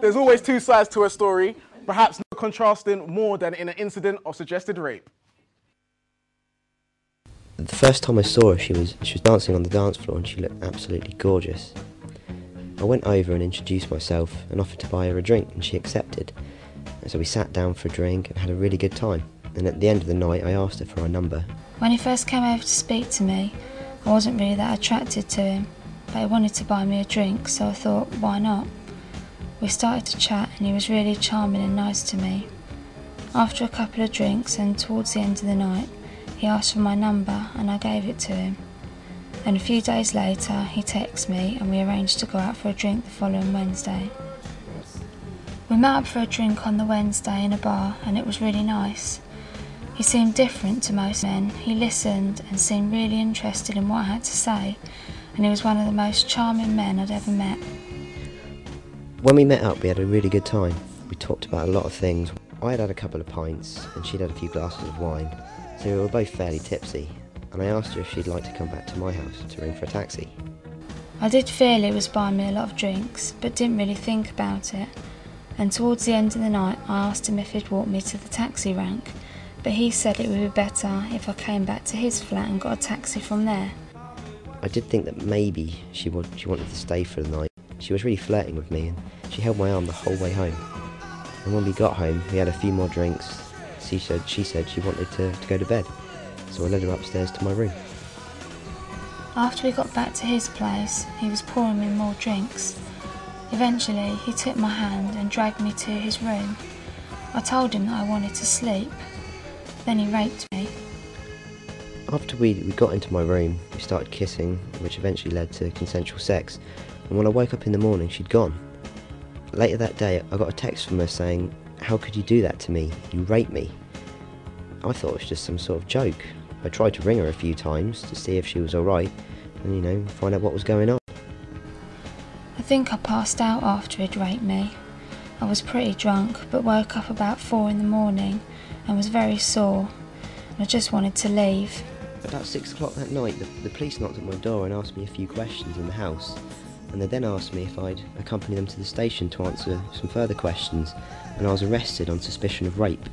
There's always two sides to a story, perhaps no contrasting more than in an incident of suggested rape. The first time I saw her, she was dancing on the dance floor and she looked absolutely gorgeous. I went over and introduced myself and offered to buy her a drink, and she accepted. And so we sat down for a drink and had a really good time. And at the end of the night I asked her for her number. When he first came over to speak to me, I wasn't really that attracted to him, but he wanted to buy me a drink, so I thought, why not? We started to chat and he was really charming and nice to me. After a couple of drinks and towards the end of the night, he asked for my number and I gave it to him. And a few days later he texted me and we arranged to go out for a drink the following Wednesday. We met up for a drink on the Wednesday in a bar and it was really nice. He seemed different to most men. He listened and seemed really interested in what I had to say, and he was one of the most charming men I'd ever met. When we met up we had a really good time. We talked about a lot of things. I had had a couple of pints and she'd had a few glasses of wine, so we were both fairly tipsy, and I asked her if she'd like to come back to my house to ring for a taxi. I did feel he was buying me a lot of drinks, but didn't really think about it, and towards the end of the night I asked him if he'd walk me to the taxi rank, but he said it would be better if I came back to his flat and got a taxi from there. I did think that maybe she wanted to stay for the night. She was really flirting with me and she held my arm the whole way home. And when we got home we had a few more drinks. She said she wanted to go to bed, so I led her upstairs to my room. After we got back to his place, he was pouring me more drinks. Eventually he took my hand and dragged me to his room. I told him that I wanted to sleep. Then he raped me. After we got into my room, we started kissing, which eventually led to consensual sex, and when I woke up in the morning she'd gone. Later that day I got a text from her saying, "How could you do that to me? You raped me." I thought it was just some sort of joke. I tried to ring her a few times to see if she was alright and, find out what was going on. I think I passed out after he'd raped me. I was pretty drunk, but woke up about 4 in the morning and was very sore, and I just wanted to leave. About 6 o'clock that night, the police knocked at my door and asked me a few questions in the house, and they then asked me if I'd accompany them to the station to answer some further questions, and I was arrested on suspicion of rape.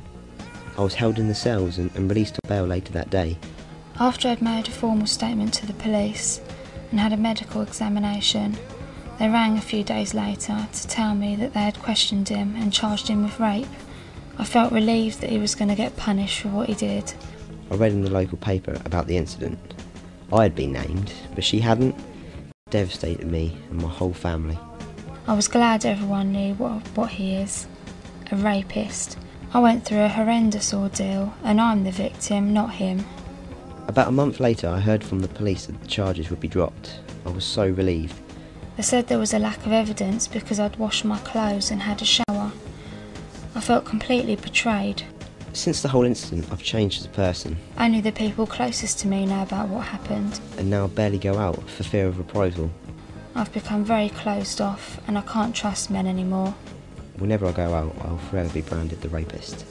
I was held in the cells and released on bail later that day. After I'd made a formal statement to the police and had a medical examination, they rang a few days later to tell me that they had questioned him and charged him with rape. I felt relieved that he was going to get punished for what he did. I read in the local paper about the incident. I had been named, but she hadn't. It devastated me and my whole family. I was glad everyone knew what he is, a rapist. I went through a horrendous ordeal and I'm the victim, not him. About a month later I heard from the police that the charges would be dropped. I was so relieved. They said there was a lack of evidence because I'd washed my clothes and had a shower. I felt completely betrayed. Since the whole incident I've changed as a person. Only the people closest to me know about what happened. And now I barely go out for fear of reprisal. I've become very closed off and I can't trust men anymore. Whenever I go out I'll forever be branded the rapist.